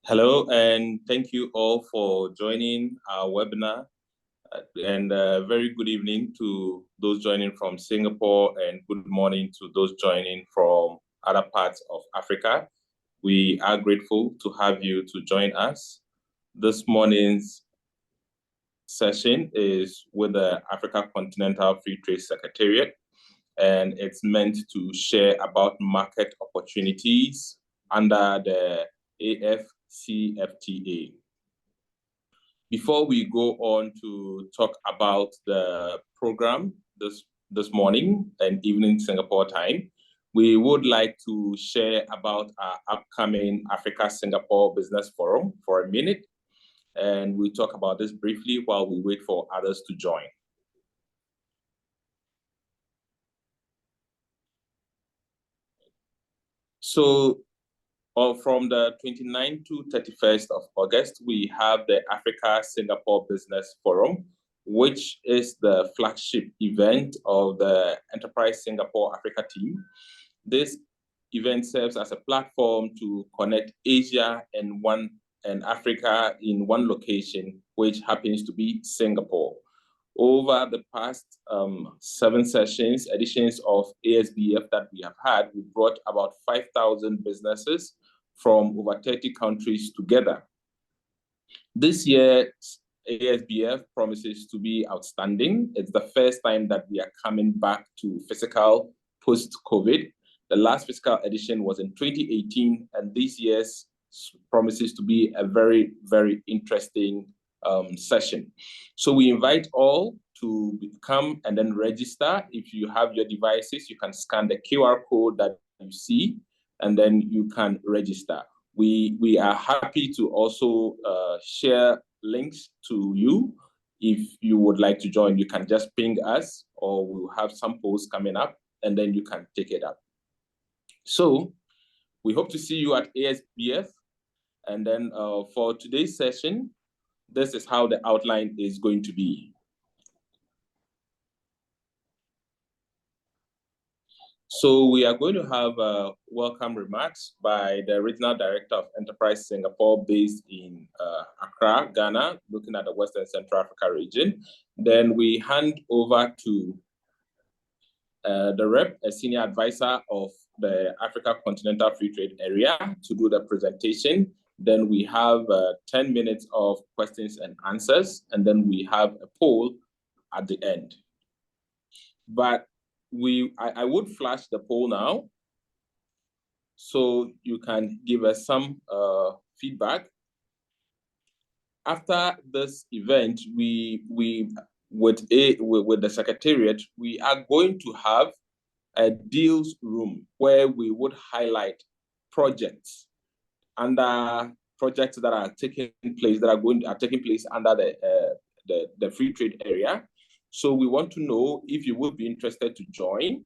Hello, and thank you all for joining our webinar. And very good evening to those joining from Singapore, and good morning to those joining from other parts of Africa. We are grateful to have you to join us. This morning's session is with the Africa Continental Free Trade Secretariat, and it's meant to share about market opportunities under the AfCFTA. Before we go on to talk about the program this morning and evening Singapore time, we would like to share about our upcoming Africa-Singapore Business Forum for a minute. And we'll talk about this briefly while we wait for others to join. So from the 29th to 31st of August, we have the Africa-Singapore Business Forum, which is the flagship event of the Enterprise Singapore Africa team. This event serves as a platform to connect Asia and Africa in one location, which happens to be Singapore. Over the past 7 editions of ASBF that we have had, we brought about 5,000 businesses from over 30 countries together. This year's ASBF promises to be outstanding. It's the first time that we are coming back to physical post-COVID. The last physical edition was in 2018, and this year's promises to be a very, very interesting session. So we invite all to come and then register. If you have your devices, you can scan the QR code that you see, and then you can register. We are happy to also share links to you. If you would like to join, you can just ping us, or we'll have some posts coming up, and then you can take it up. So we hope to see you at ASBF. And then for today's session, this is how the outline is going to be. So we are going to have welcome remarks by the Regional Director of Enterprise Singapore based in Accra, Ghana, looking at the Western Central Africa region. Then we hand over to the rep, a senior advisor of the Africa Continental Free Trade Area, to do the presentation. Then we have 10 minutes of questions and answers, and then we have a poll at the end. But I would flash the poll now, so you can give us some feedback. After this event, with the Secretariat, we are going to have a deals room where we would highlight projects that are taking place under the free trade area. So we want to know if you would be interested to join,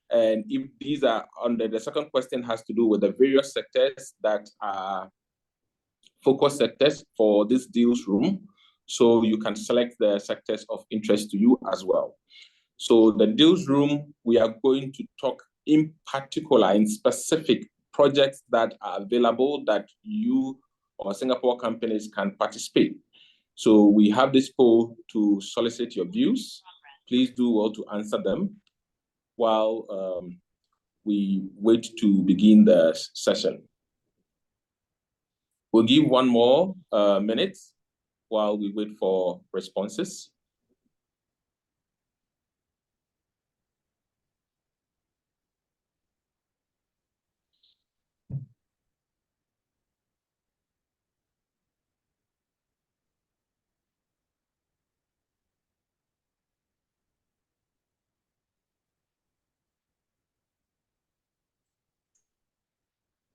and if these are under the second question has to do with the various sectors that are focus sectors for this deals room. So you can select the sectors of interest to you as well. So the deals room, we are going to talk in particular in specific projects that are available that you or Singapore companies can participate. So we have this poll to solicit your views. Please do well to answer them while we wait to begin the session. We'll give one more minute while we wait for responses.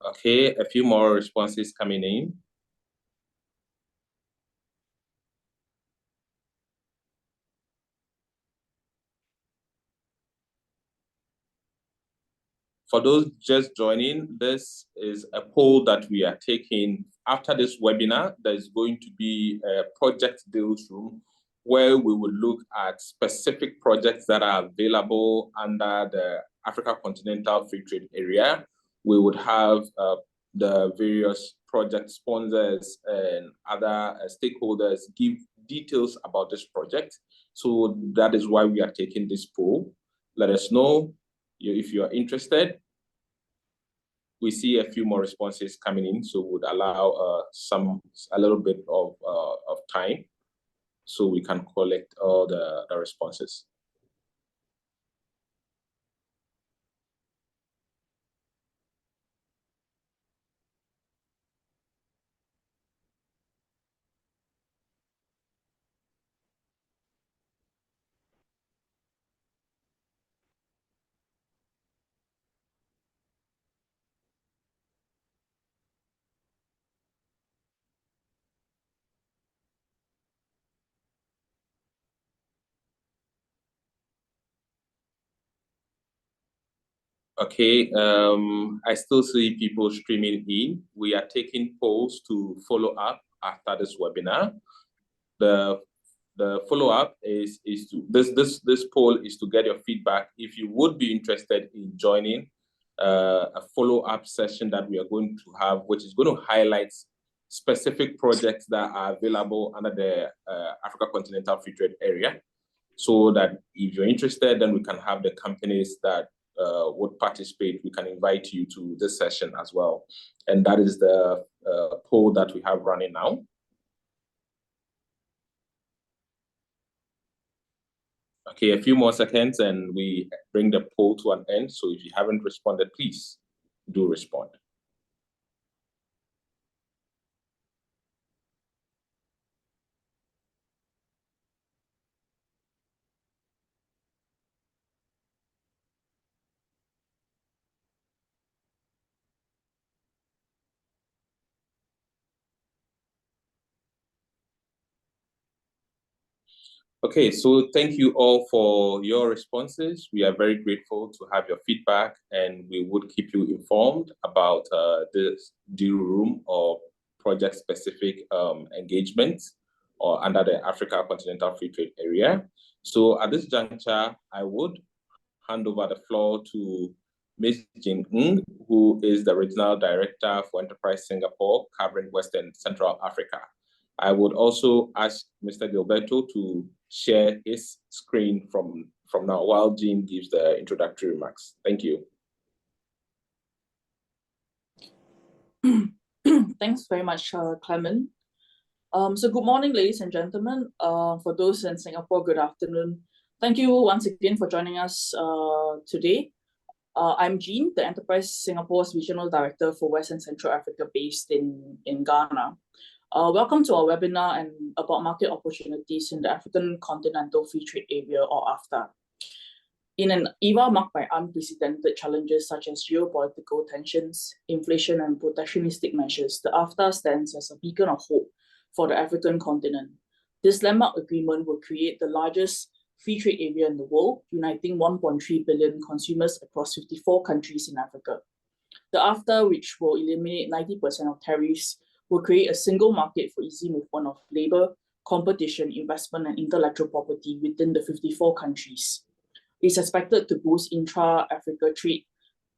Okay, a few more responses coming in. For those just joining, this is a poll that we are taking. After this webinar, there's going to be a project deals room where we will look at specific projects that are available under the Africa Continental Free Trade Area. We would have the various project sponsors and other stakeholders give details about this project. So that is why we are taking this poll. Let us know if you are interested. We see a few more responses coming in, so would allow a little bit of time so we can collect all the responses. Okay, I still see people streaming in. We are taking polls to follow up after this webinar. The follow-up is to this poll is to get your feedback if you would be interested in joining a follow-up session that we are going to have, which is going to highlight specific projects that are available under the Africa Continental Free Trade Area, so that if you're interested, then we can have the companies that would participate. We can invite you to this session as well. And that is the poll that we have running now. Okay, a few more seconds and we bring the poll to an end. So if you haven't responded, please do respond. Okay, so thank you all for your responses. We are very grateful to have your feedback, and we would keep you informed about this deal room or project-specific engagements or under the Africa Continental Free Trade Area. So at this juncture, I would hand over the floor to Ms. Jin Ng, who is the Regional Director for Enterprise Singapore, covering Western Central Africa. I would also ask Mr. Gilberto to share his screen from now while Jean gives the introductory remarks. Thank you. Thanks very much, Clement. So good morning, ladies and gentlemen. For those in Singapore, good afternoon. Thank you once again for joining us today. I'm Jean, the Enterprise Singapore's Regional Director for West and Central Africa based in Ghana. Welcome to our webinar and about market opportunities in the African Continental Free Trade Area, or AfCFTA. In an era marked by unprecedented challenges such as geopolitical tensions, inflation, and protectionistic measures, the AfCFTA stands as a beacon of hope for the African continent. This landmark agreement will create the largest free trade area in the world, uniting 1.3 billion consumers across 54 countries in Africa. The AfCFTA, which will eliminate 90% of tariffs, will create a single market for easy movement of labor, competition, investment, and intellectual property within the 54 countries. It's expected to boost intra-Africa trade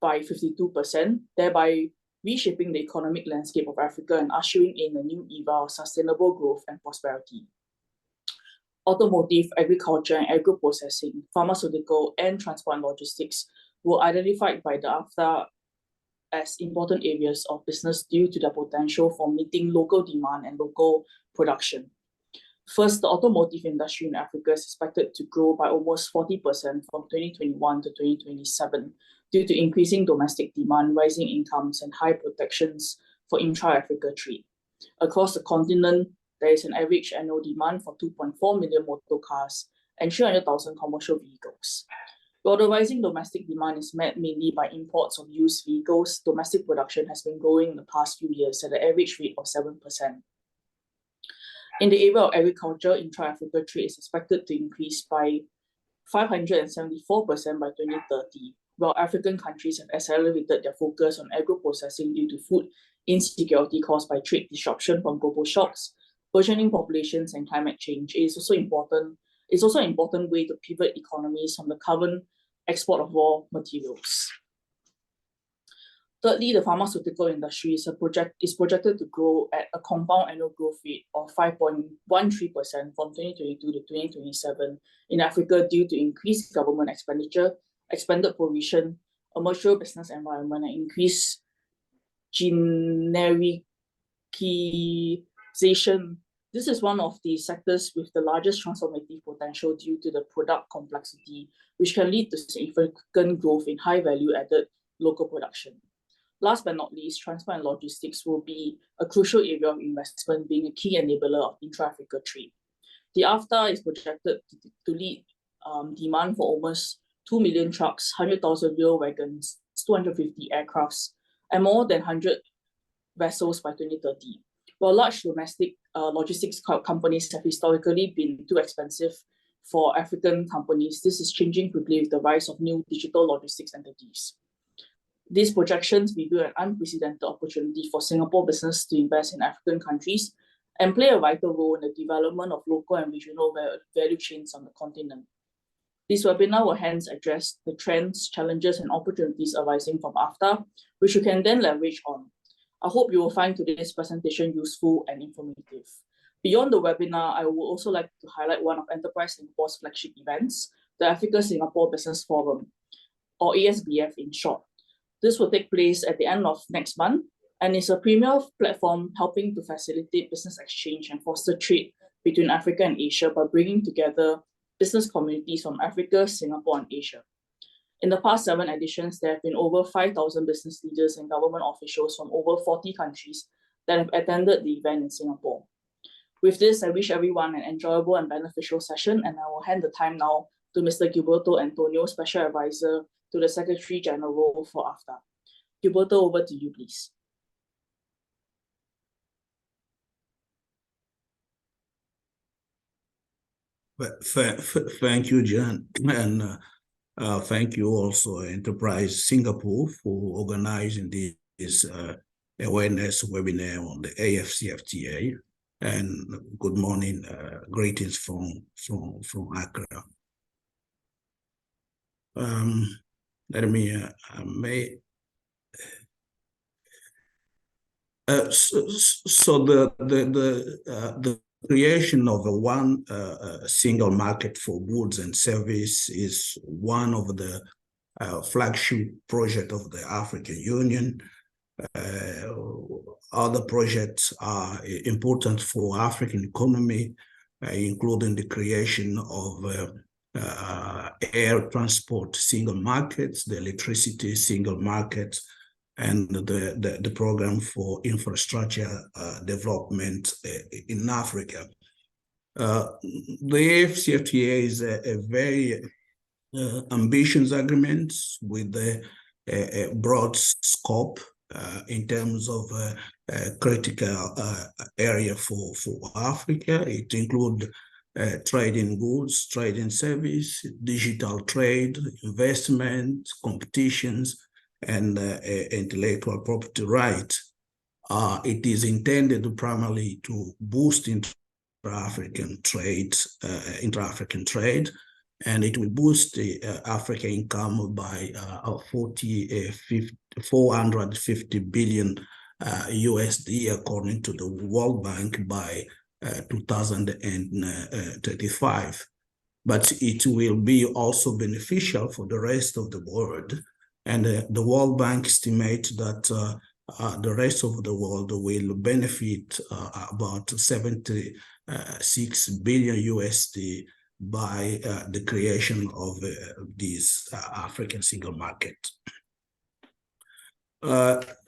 by 52%, thereby reshaping the economic landscape of Africa and ushering in a new era of sustainable growth and prosperity. Automotive, agriculture, and agro-processing, pharmaceutical, and transport and logistics were identified by the AfCFTA as important areas of business due to the potential for meeting local demand and local production. First, the automotive industry in Africa is expected to grow by almost 40% from 2021 to 2027 due to increasing domestic demand, rising incomes, and high protections for intra-Africa trade. Across the continent, there is an average annual demand for 2.4 million motor cars and 300,000 commercial vehicles. While the rising domestic demand is met mainly by imports of used vehicles, domestic production has been growing in the past few years at an average rate of 7%. In the area of agriculture, intra-Africa trade is expected to increase by 574% by 2030, while African countries have accelerated their focus on agro-processing due to food insecurity caused by trade disruption from global shocks, burgeoning populations, and climate change. It's also an important way to pivot economies from the current export of raw materials. Thirdly, the pharmaceutical industry is projected to grow at a compound annual growth rate of 5.13% from 2022 to 2027 in Africa due to increased government expenditure, expanded provision, a mature business environment, and increased genericization. This is one of the sectors with the largest transformative potential due to the product complexity, which can lead to significant growth in high value added local production. Last but not least, transport and logistics will be a crucial area of investment, being a key enabler of intra-Africa trade. The AfCFTA is projected to lead demand for almost 2 million trucks, 100,000 rail wagons, 250 aircrafts, and more than 100 vessels by 2030. While large domestic logistics companies have historically been too expensive for African companies, this is changing quickly with the rise of new digital logistics entities. These projections reveal an unprecedented opportunity for Singapore business to invest in African countries and play a vital role in the development of local and regional value chains on the continent. This webinar will hence address the trends, challenges, and opportunities arising from AfCFTA, which you can then leverage on. I hope you will find today's presentation useful and informative. Beyond the webinar, I would also like to highlight one of Enterprise Singapore's flagship events, the Africa Singapore Business Forum, or ASBF in short. This will take place at the end of next month and is a premier platform helping to facilitate business exchange and foster trade between Africa and Asia by bringing together business communities from Africa, Singapore, and Asia. In the past 7 editions, there have been over 5,000 business leaders and government officials from over 40 countries that have attended the event in Singapore. With this, I wish everyone an enjoyable and beneficial session, and I will hand the time now to Mr. Gilberto Antonio, Special Advisor to the Secretary General for AfCFTA. Gilberto, over to you, please. Thank you, Jan, and thank you also Enterprise Singapore for organizing this awareness webinar on the AfCFTA. And good morning, greetings from Accra. Let me so the creation of one single market for goods and service is one of the flagship projects of the African Union. Other projects are important for African economy, including the creation of air transport single markets, the electricity single market, and the program for infrastructure development in Africa. The AfCFTA is a very ambitious agreement with a broad scope in terms of critical area for Africa. It includes trade in goods, trade in service, digital trade, investment, competitions, and intellectual property rights. It is intended primarily to boost intra-African trade, and it will boost the African income by 450 billion USD, according to the World Bank, by 2035. But it will be also beneficial for the rest of the world. And the World Bank estimates that the rest of the world will benefit about 76 billion USD by the creation of this African single market.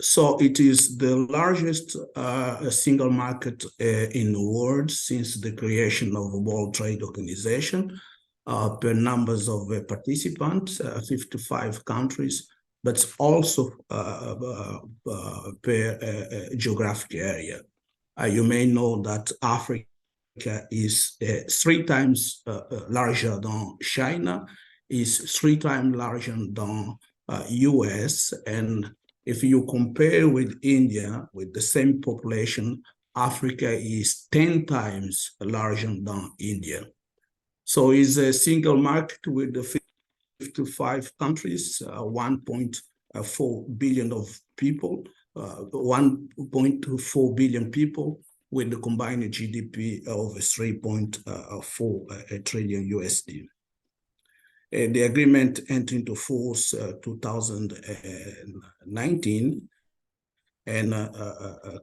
So it is the largest single market in the world since the creation of the World Trade Organization. Per numbers of participants, 55 countries, but also per geographic area. You may know that Africa is 3 times larger than China, is 3 times larger than US, and if you compare with India, with the same population, Africa is 10 times larger than India. So it's a single market with 55 countries, 1.2 4 billion of people, 1.4 billion people, with the combined GDP of 3.4 trillion USD. The agreement entered into force 2019, and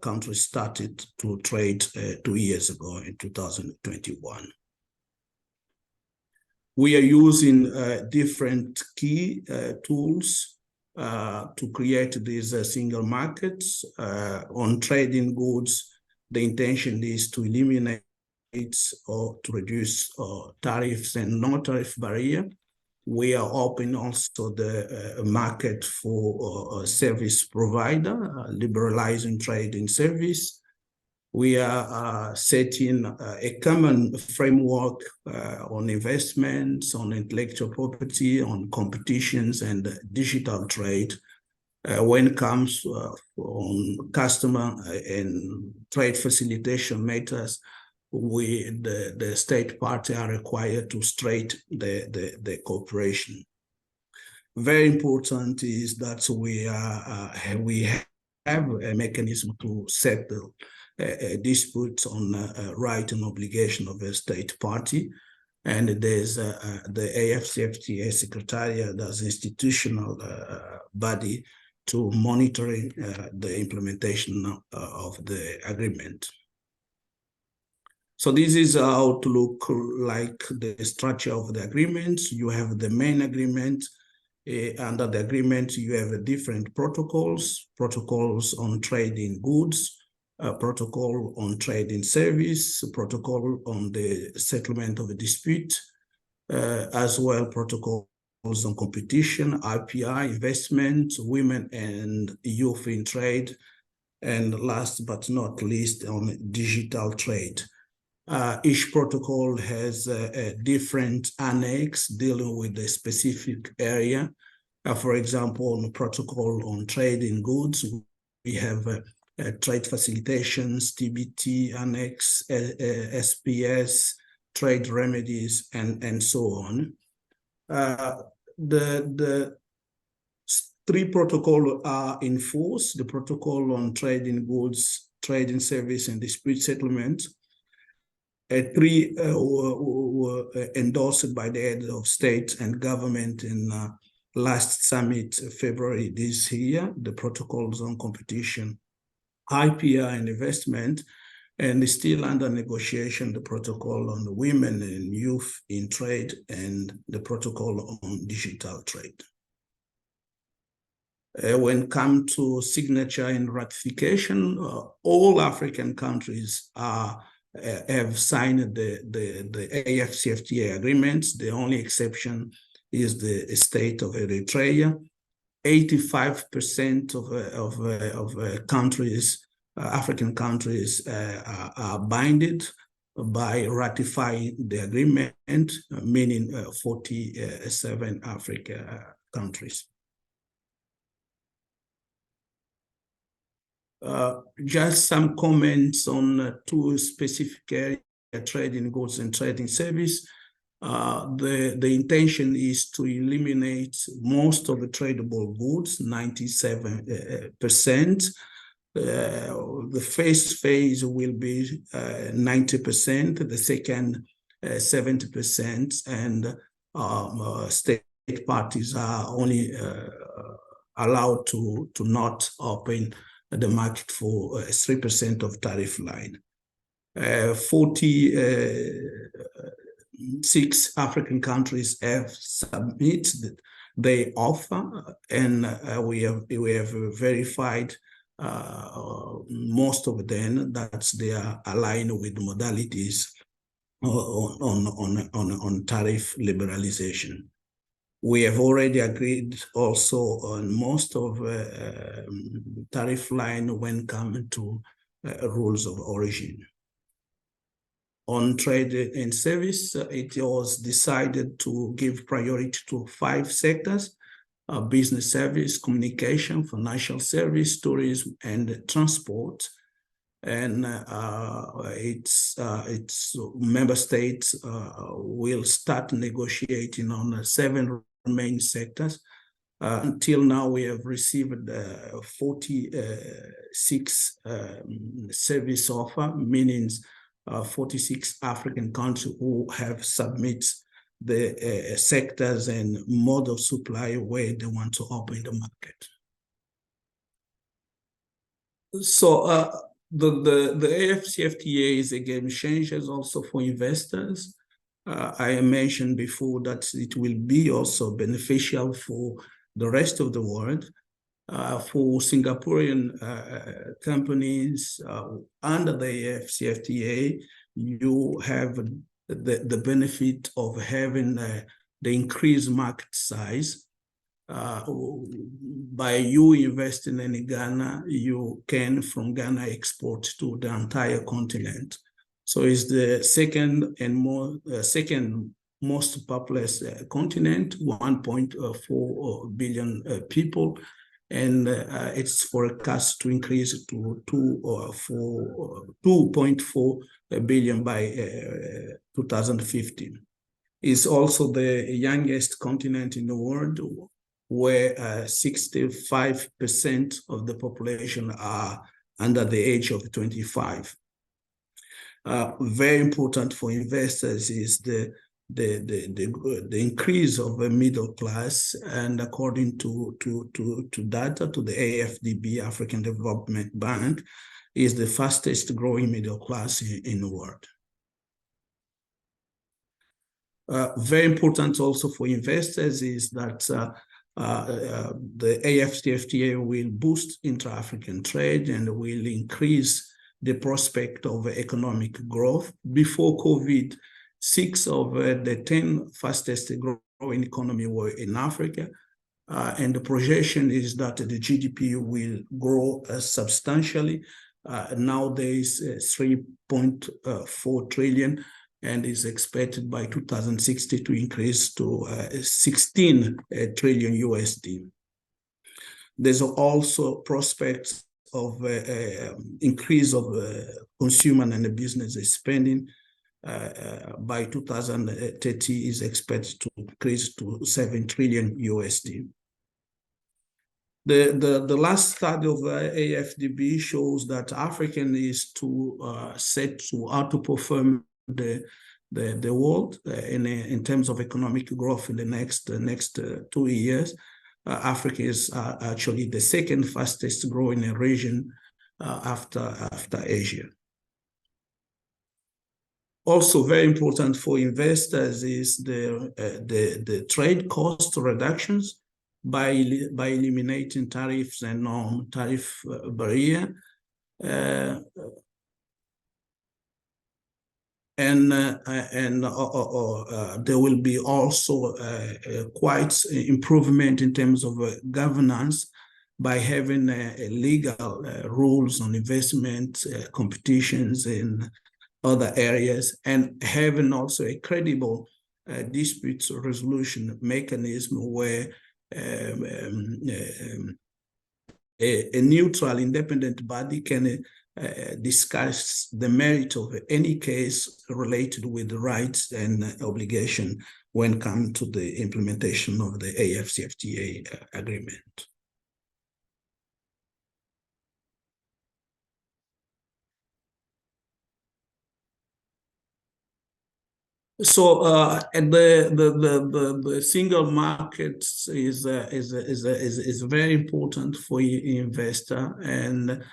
countries started to trade 2 years ago in 2021. We are using different key tools to create these single markets. On trading goods, the intention is to eliminate or to reduce tariffs and non-tariff barrier. We are open also the market for service provider, liberalizing trade in service. We are setting a common framework on investments, on intellectual property, on competitions and digital trade. When it comes on customer and trade facilitation matters, the state party are required to straighten the cooperation. Very important is that we have a mechanism to settle disputes on right and obligation of a state party, and there's the AfCFTA Secretariat as institutional body to monitoring the implementation of the agreement. So this is how to look like the structure of the agreement. You have the main agreement. Under the agreement, you have different protocols on trading goods, protocol on trading service, protocol on the settlement of a dispute, as well protocols on competition, IPI, investment, women and youth in trade, and last but not least on digital trade. Each protocol has a different annex dealing with a specific area. For example, on the protocol on trading goods, we have trade facilitations, TBT annex, SPS, trade remedies, and so on. The three protocols are in force: the protocol on trading goods, trading service, and dispute settlement. Three were endorsed by the head of state and government in last summit, February this year, the protocols on competition, IPI and investment, and still under negotiation, the protocol on women and youth in trade and the protocol on digital trade. When it comes to signature and ratification, all African countries have signed the AfCFTA agreements. The only exception is the state of Eritrea. 85% of countries, African countries, are binded by ratifying the agreement, meaning 47 African countries. Just some comments on two specific areas, trading goods and trading service. The intention is to eliminate most of the tradable goods, 97%. The first phase will be 90%, the second 70%, and state parties are only allowed to not open the market for 3% of tariff line. 46 African countries have submitted their offer, and we have verified most of them that they are aligned with modalities on tariff liberalization. We have already agreed also on most of tariff line when coming to rules of origin. On trade and service, it was decided to give priority to 5 sectors: business service, communication, financial service, tourism, and transport. And its member states will start negotiating on 7 main sectors: Until now, we have received 46 service offer, meaning 46 African countries who have submitted the sectors and mode of supply where they want to open the market. So the AfCFTA is a game changer also for investors. I mentioned before that it will be also beneficial for the rest of the world. For Singaporean companies under the AfCFTA, you have the benefit of having the increased market size. By you investing in Ghana, you can from Ghana export to the entire continent. So it's the second most populous continent, 1.4 billion people, and it's forecast to increase to 2.4 billion by 2015. It's also the youngest continent in the world, where 65% of the population are under the age of 25. Very important for investors is the increase of the middle class, and according to data to the AFDB, African Development Bank, is the fastest growing middle class in the world. Very important also for investors is that the AfCFTA will boost intra-African trade and will increase the prospect of economic growth. Before COVID, 6 of the 10 fastest growing economies were in Africa, and the projection is that the GDP will grow substantially. Nowadays, 3.4 trillion, and is expected by 2060 to increase to 16 trillion USD. There's also prospects of increase of consumer and business spending. By 2030 is expected to increase to 7 trillion USD. The last study of AFDB shows that African is set to outperform the world in terms of economic growth in the next 2 years. Africa is actually the second fastest growing region after Asia. Also very important for investors is the trade cost reductions by eliminating tariffs and non-tariff barrier. And there will be also quite improvement in terms of governance by having legal rules on investment, competitions in other areas, and having also a credible dispute resolution mechanism where a neutral, independent body can discuss the merit of any case related with the rights and obligation when it comes to the implementation of the AfCFTA agreement. So and the single market is very important for investor, and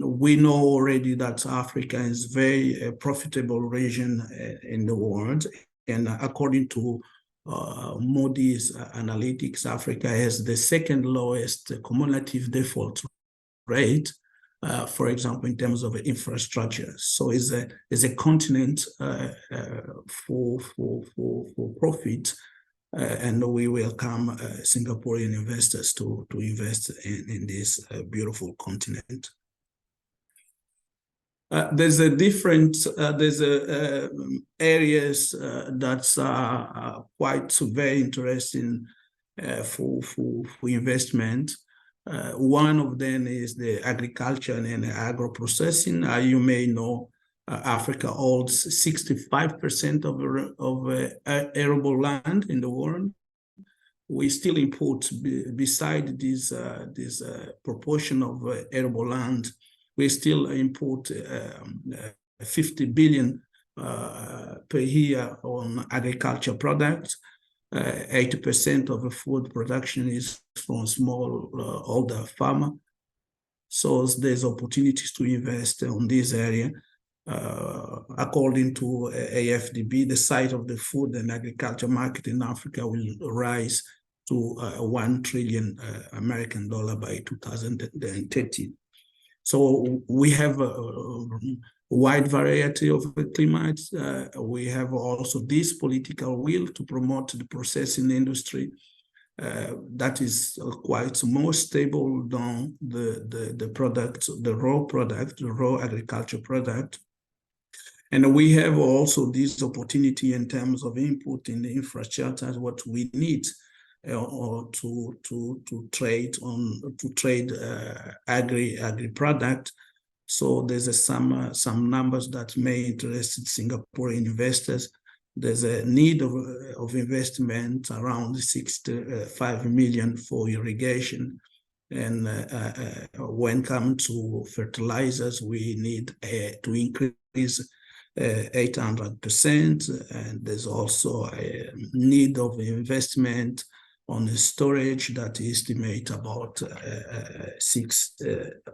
we know already that Africa is a very profitable region in the world, and according to Moody's Analytics, Africa has the second lowest cumulative default rate. For example, in terms of infrastructure. So is a continent for profit, and we welcome Singaporean investors to invest in this beautiful continent. There's areas that are quite very interesting for investment. One of them is the agriculture and agro-processing. You may know Africa holds 65% of arable land in the world, we still import, beside this proportion of arable land, we still import 50 billion per year on agriculture products. 80% of the food production is from smallholder farmer. So there's opportunities to invest on this area. According to AfDB, the size of the food and agriculture market in Africa will rise to $1 trillion American dollar by 2030. So we have a wide variety of climates. We have also this political will to promote the processing industry that is quite more stable than the product, the raw agriculture product. And we have also this opportunity in terms of input in the infrastructure, what we need or to trade agri product. So there's some numbers that may interest Singaporean investors. There's a need of investment around 65 million for irrigation. And when it comes to fertilizers, we need to increase 800%. And there's also a need of investment on the storage that estimate about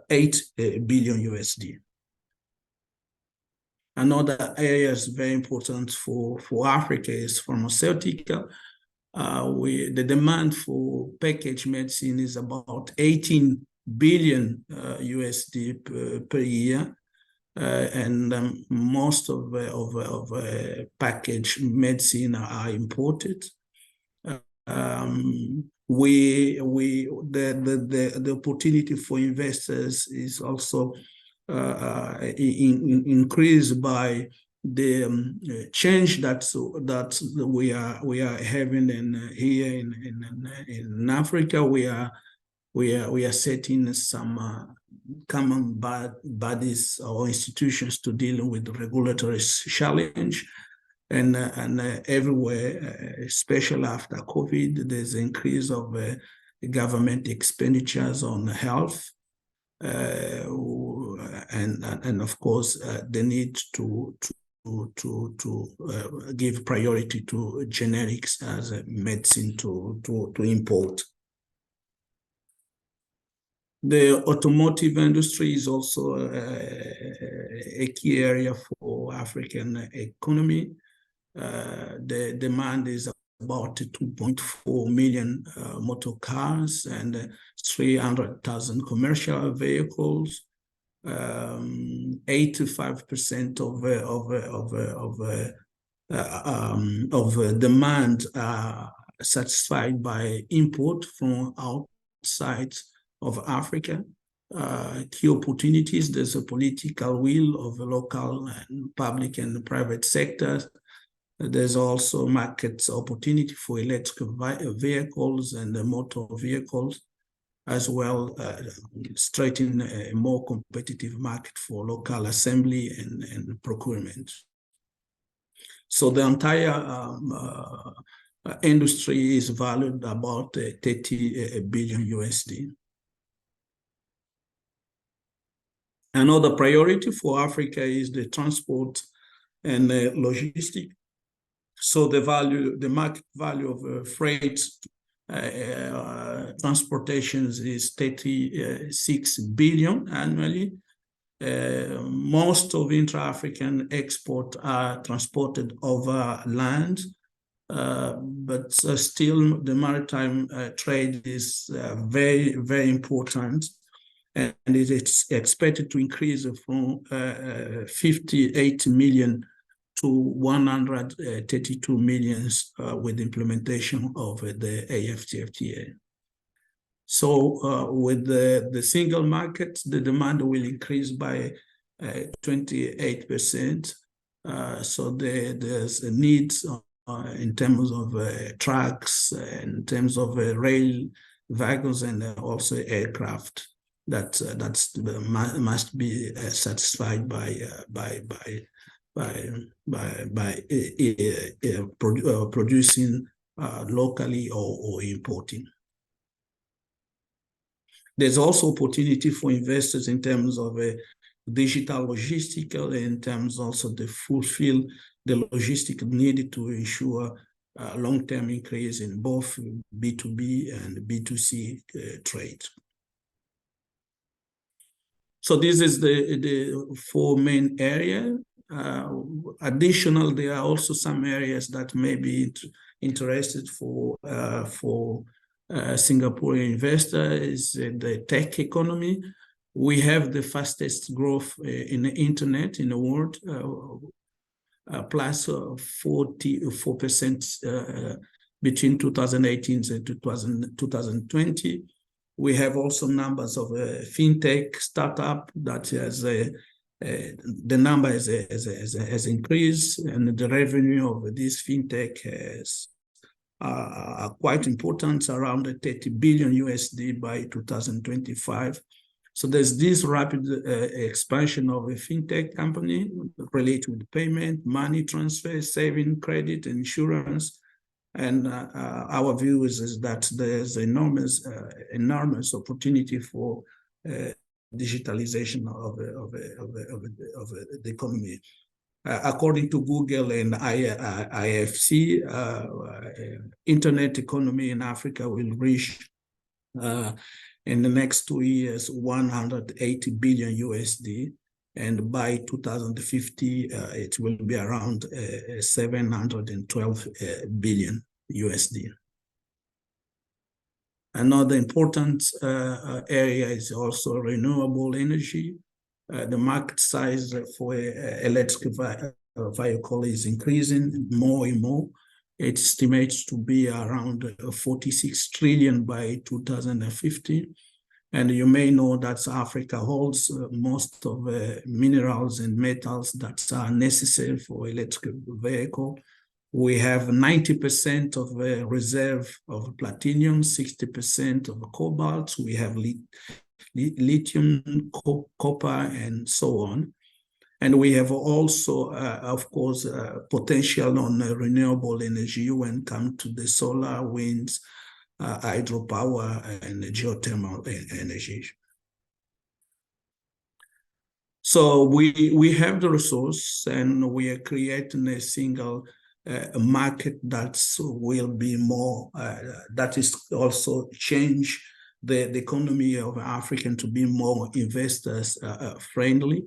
8 billion USD. Another area is very important for Africa is pharmaceutical. The demand for packaged medicine is about 18 billion USD per year. And most of packaged medicine are imported. The opportunity for investors is also increased by the change that we are having here in Africa. We are setting some common bodies or institutions to deal with the regulatory challenge. And everywhere, especially after COVID, there's an increase of government expenditures on health, and of course the need to give priority to generics as a medicine to import. The automotive industry is also a key area for African economy. The demand is about 2.4 million motor cars and 300,000 commercial vehicles. 85% of demand are satisfied by import from outside of Africa. Key opportunities, there's a political will of the local and public and private sectors. There's also market opportunity for electric vehicles and motor vehicles, as well straighten a more competitive market for local assembly and procurement. So the entire industry is valued about 30 billion USD. Another priority for Africa is the transport and logistics. So the market value of freight transportations is 36 billion annually. Most of intra-African exports are transported over land, but still the maritime trade is very, very important. And it is expected to increase from 58 million to 132 million with the implementation of the AfCFTA. So with the single market, the demand will increase by 28%. So there's a need in terms of trucks, in terms of rail vehicles, and also aircraft that must be satisfied by producing locally or importing. There's also opportunity for investors in terms of digital logistical, in terms also to fulfill the logistic needed to ensure long-term increase in both B2B and B2C trade. So this is the four main areas. Additional, there are also some areas that may be interested for Singaporean investors. The tech economy. We have the fastest growth in the internet in the world, plus 44% between 2018 and 2020. We have also numbers of fintech startup that has the number has increased, and the revenue of this fintech has are quite important, around 30 billion USD by 2025. So there's this rapid expansion of a fintech company related with payment, money transfer, saving, credit, insurance. And our view is that there's enormous opportunity for digitalization of the economy. According to Google and IFC, internet economy in Africa will reach in the next 2 years 180 billion USD, and by 2050 it will be around 712 billion USD. Another important area is also renewable energy. The market size for electric vehicle is increasing more and more. It estimates to be around 46 trillion by 2050. And you may know that Africa holds most of minerals and metals that are necessary for electric vehicle. We have 90% of reserve of platinum, 60% of cobalt. We have lithium, copper, and so on. And we have also, of course, potential on renewable energy when it comes to the solar, winds, hydropower, and geothermal energy. So we have the resource, and we are creating a single market that will be more, that is also change the economy of Africa to be more investors friendly.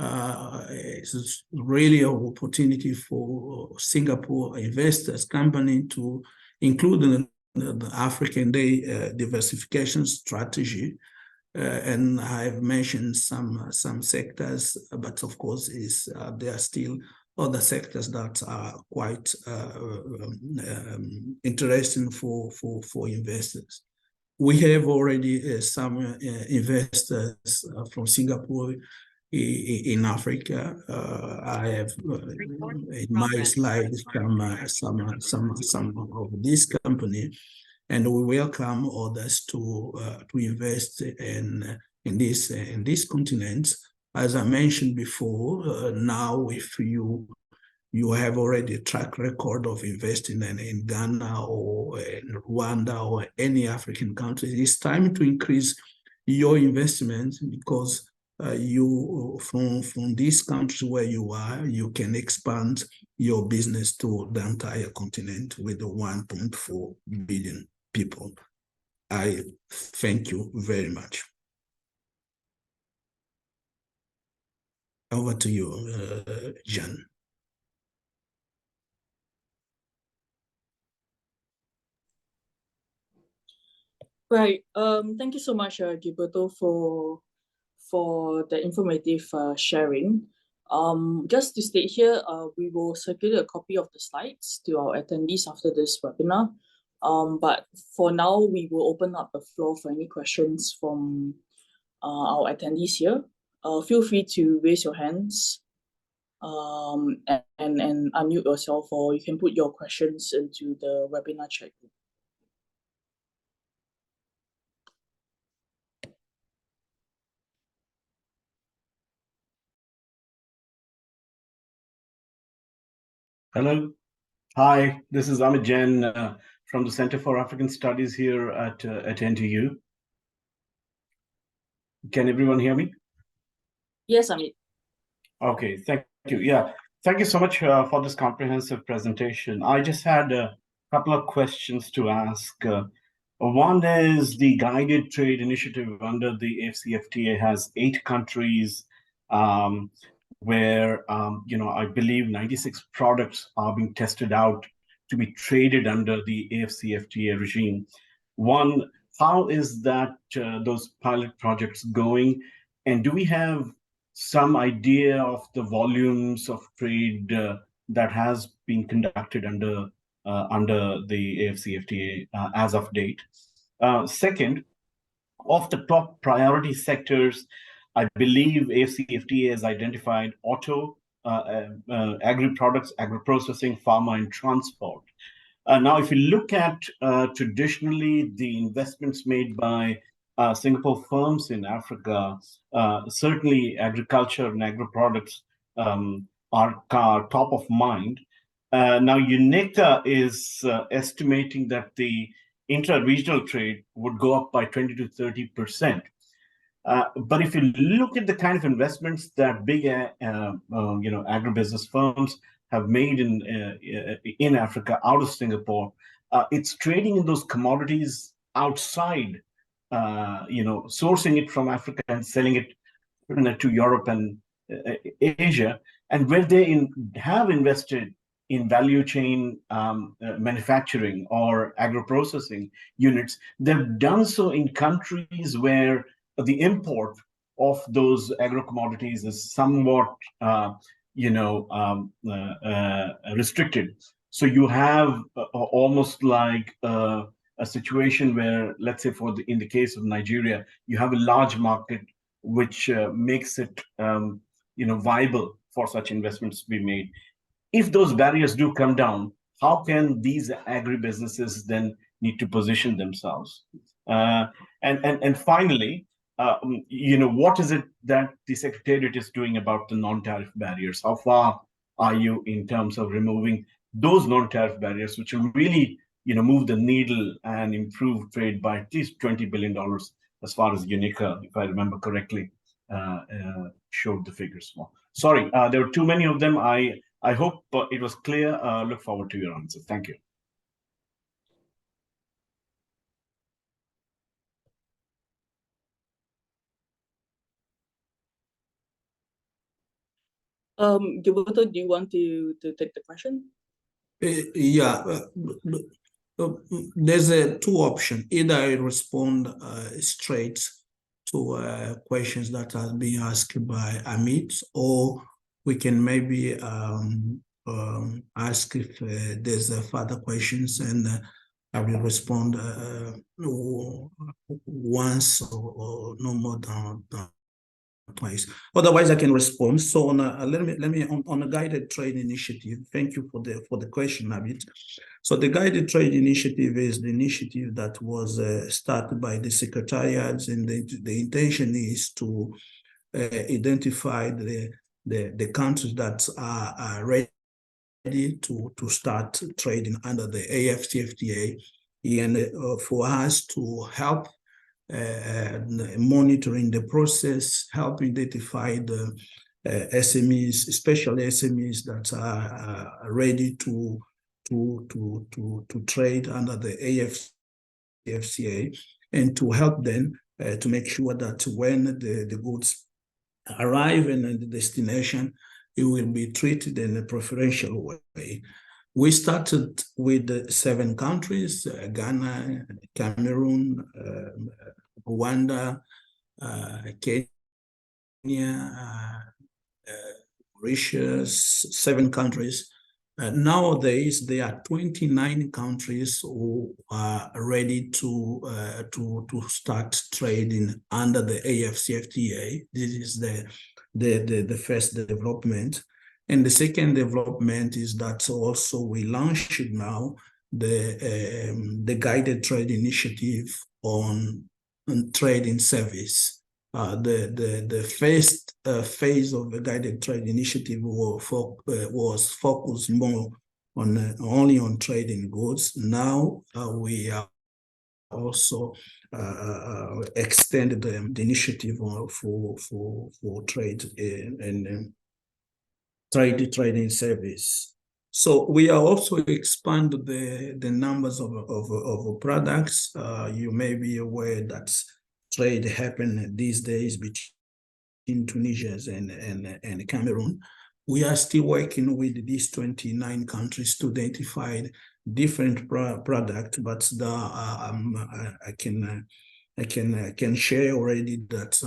It's really an opportunity for Singapore investors, company to include the African Day diversification strategy. And I've mentioned some sectors, but of course there are still other sectors that are quite interesting for investors. We have already some investors from Singapore in Africa. I have in my slides some of this company, and we welcome others to invest in this continent. As I mentioned before, now if you have already a track record of investing in Ghana or in Rwanda or any African country, it's time to increase your investment, because you from this country where you are, you can expand your business to the entire continent with the 1.4 billion people. I thank you very much. Over to you, Jan. Right. Thank you so much, Gilberto, for the informative sharing. Just to state here, we will circulate a copy of the slides to our attendees after this webinar. But for now, we will open up the floor for any questions from our attendees here. Feel free to raise your hands and unmute yourself, or you can put your questions into the webinar chat group. Hello. Hi, this is Amit Jain from the Center for African Studies here at NTU. Can everyone hear me? Yes, Amit. Okay, thank you. Yeah, thank you so much for this comprehensive presentation. I just had a couple of questions to ask. One is the guided trade initiative under the AfCFTA has 8 countries where, I believe 96 products are being tested out to be traded under the AfCFTA regime. One, how is that those pilot projects going? And do we have some idea of the volumes of trade that has been conducted under the AfCFTA as of date? Second, of the top priority sectors, I believe AfCFTA has identified auto, agri-products, agri-processing, pharma, and transport. Now, if you look at traditionally the investments made by Singapore firms in Africa, certainly agriculture and agri-products are top of mind. Now, UNECA is estimating that the intra-regional trade would go up by 20 to 30%. But if you look at the kind of investments that big, agribusiness firms have made in Africa out of Singapore, it's trading in those commodities outside, sourcing it from Africa and selling it to Europe and Asia, and where they have invested in value chain manufacturing or agro-processing units, they've done so in countries where the import of those agro-commodities is somewhat, restricted. So you have almost like a situation where, let's say, in the case of Nigeria, you have a large market which makes it, viable for such investments to be made. If those barriers do come down, how can these agribusinesses then need to position themselves? And finally, what is it that the Secretariat is doing about the non-tariff barriers? How far are you in terms of removing those non-tariff barriers, which will really, move the needle and improve trade by at least $20 billion, as far as UNECA, if I remember correctly, showed the figures. Sorry, there were too many of them. I hope it was clear. Look forward to your answer. Thank you. Gilberto, do you want to take the question? Yeah, there's two options. Either I respond straight to questions that are being asked by Amit, or we can maybe ask if there's further questions, and I will respond once or no more than twice. Otherwise, I can respond. So let me on a guided trade initiative. Thank you for the question, Abid. So the guided trade initiative is the initiative that was started by the Secretariat, and the intention is to identify the countries that are ready to start trading under the AfCFTA, and for us to help monitoring the process, help identify the SMEs, especially SMEs that are ready to trade under the AfCFTA, and to help them to make sure that when the goods arrive in the destination, it will be treated in a preferential way. We started with 7 countries: Ghana, Cameroon, Rwanda, Kenya, Mauritius, 7 countries. Nowadays, there are 29 countries who are ready to start trading under the AfCFTA. This is the first development. And the second development is that also we launched now the guided trade initiative on trading service. The first phase of the guided trade initiative was focused more only on trading goods. Now we are also extended the initiative for trade and trading service. So we are also expanded the numbers of products. You may be aware that trade happen these days between Tunisia and Cameroon. We are still working with these 29 countries to identify different products, but I can share already that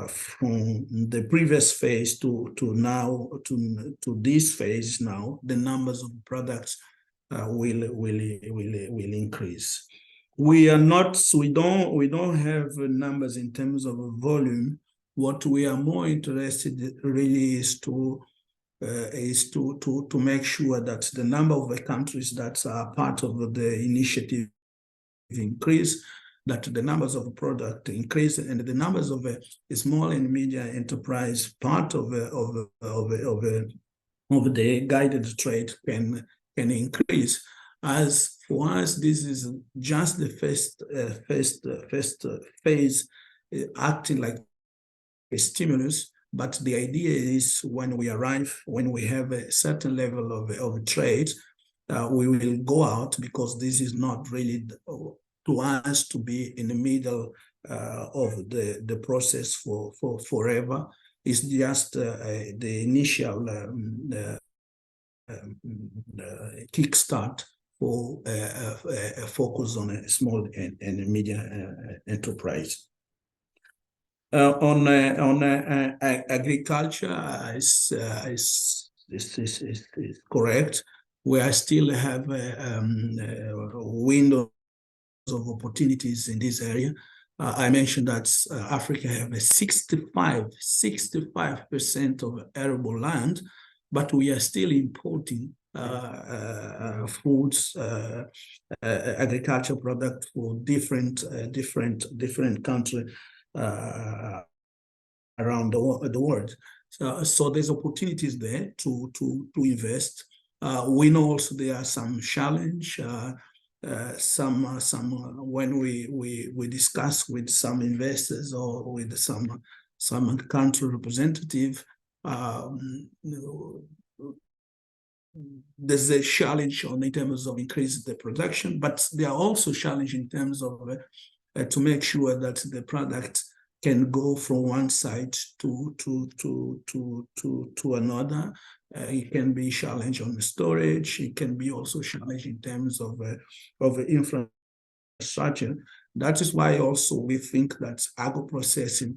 from the previous phase to now to this phase now, the numbers of products will increase. We don't have numbers in terms of volume. What we are more interested really is to make sure that the number of the countries that are part of the initiative increase, that the numbers of product increase, and the numbers of a small and medium enterprise part of the guided trade can increase. As for us, this is just the first phase, acting like a stimulus. But the idea is when we have a certain level of trade, we will go out, because this is not really to us to be in the middle of the process for forever. It's just the initial kickstart for a focus on a small and medium enterprise. On agriculture, is correct. We still have windows of opportunities in this area. I mentioned that Africa have a 65% of arable land, but we are still importing foods, agriculture product for different countries around the world. So there's opportunities there to invest. We know also there are some challenge. When we discuss with some investors or with some country representative, there's a challenge in terms of increasing the production, but there are also challenges in terms of to make sure that the product can go from one side to another. It can be challenge on the storage. It can be also challenge in terms of infrastructure. That is why also we think that agro processing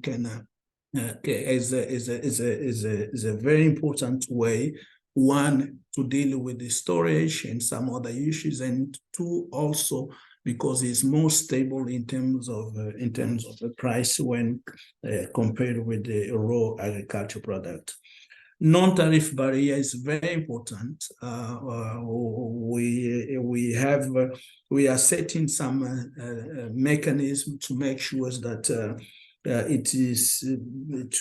is a very important way. One, to deal with the storage and some other issues, and two, also because it's more stable in terms of the price when compared with the raw agriculture product. Non-tariff barrier is very important. We are setting some mechanism to make sure that it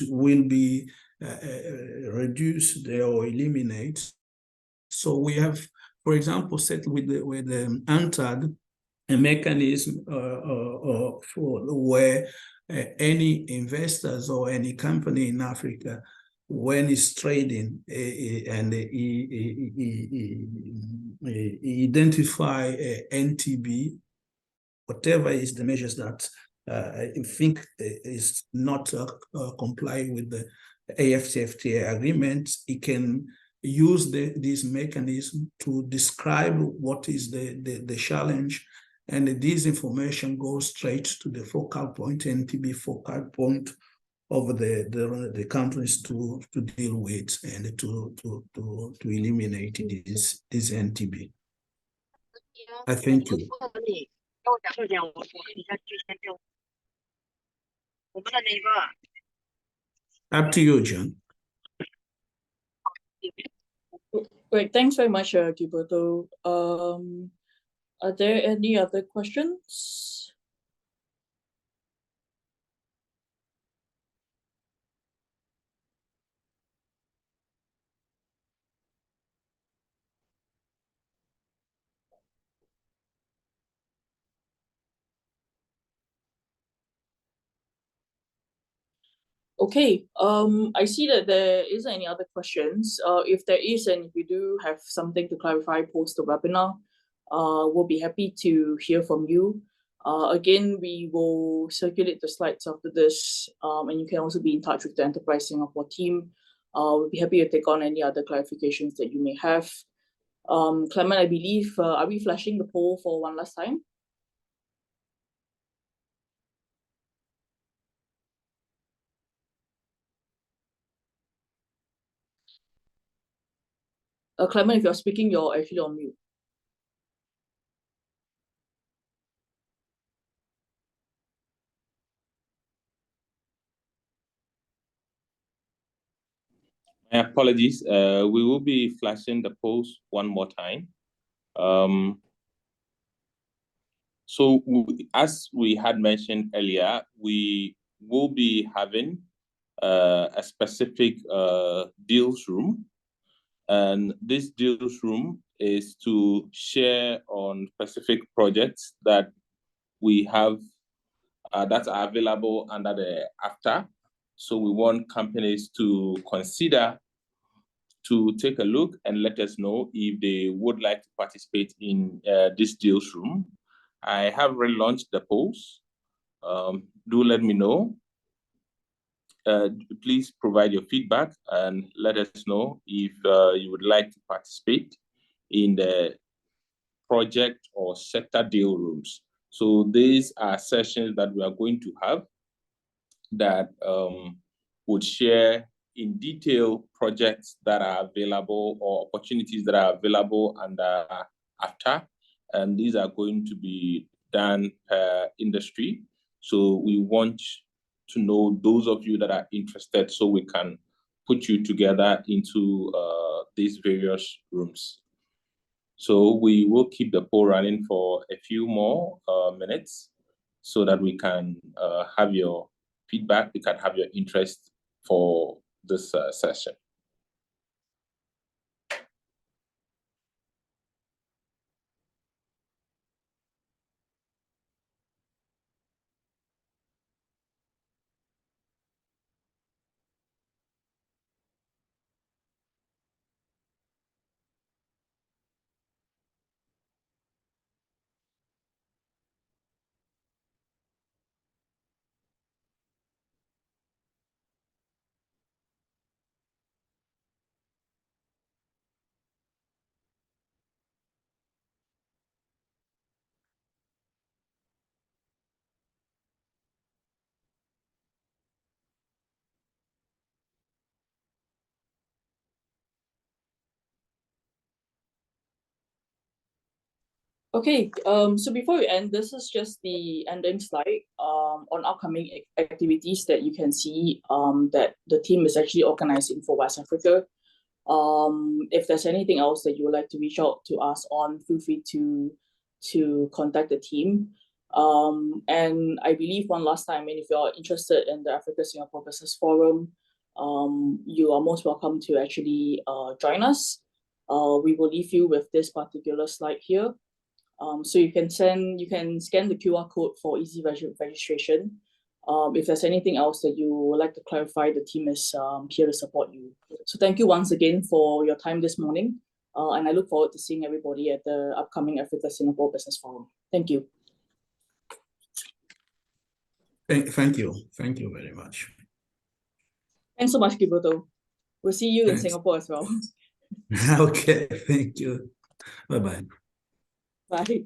will be reduced or eliminated. So we have, for example, set with the UNCTAD a mechanism for where any investors or any company in Africa, when it's trading and identify NTB, whatever is the measures that I think is not complying with the AfCFTA agreement, it can use this mechanism to describe what is the challenge, and this information goes straight to the focal point, NTB focal point of the countries to deal with and to eliminate this NTB. I thank you. Up to you, John. Great, thanks very much, Gilberto. Are there any other questions? Okay, I see that there isn't any other questions. If there is, and if you do have something to clarify post the webinar, we'll be happy to hear from you. Again, we will circulate the slides after this, and you can also be in touch with the Enterprise Singapore team. We'll be happy to take on any other clarifications that you may have. Clement, I believe, are we flashing the poll for one last time? Clement, if you're speaking, you're actually on mute. My apologies. We will be flashing the polls one more time. So as we had mentioned earlier, we will be having a specific deals room. And this deals room is to share on specific projects that we have that are available under the AfCFTA. So we want companies to consider to take a look and let us know if they would like to participate in this deals room. I have relaunched the polls. Do let me know. Please provide your feedback and let us know if you would like to participate in the project or sector deal rooms. So these are sessions that we are going to have that would share in detail projects that are available or opportunities that are available under AfCFTA. And these are going to be done per industry. So we want to know those of you that are interested so we can put you together into these various rooms. So we will keep the poll running for a few more minutes so that we can have your feedback, we can have your interest for this session. Okay, so before we end, this is just the ending slide on upcoming activities that you can see that the team is actually organizing for West Africa. If there's anything else that you would like to reach out to us on, feel free to contact the team. And I believe one last time, if you're interested in the Africa Singapore Business Forum, you are most welcome to actually join us. We will leave you with this particular slide here. So you can scan the QR code for easy registration. If there's anything else that you would like to clarify, the team is here to support you. So thank you once again for your time this morning. And I look forward to seeing everybody at the upcoming Africa Singapore Business Forum. Thank you. Thank you. Thank you very much. Thanks so much, Gilberto. We'll see you in Singapore as well. Okay, thank you. Bye-bye. Bye.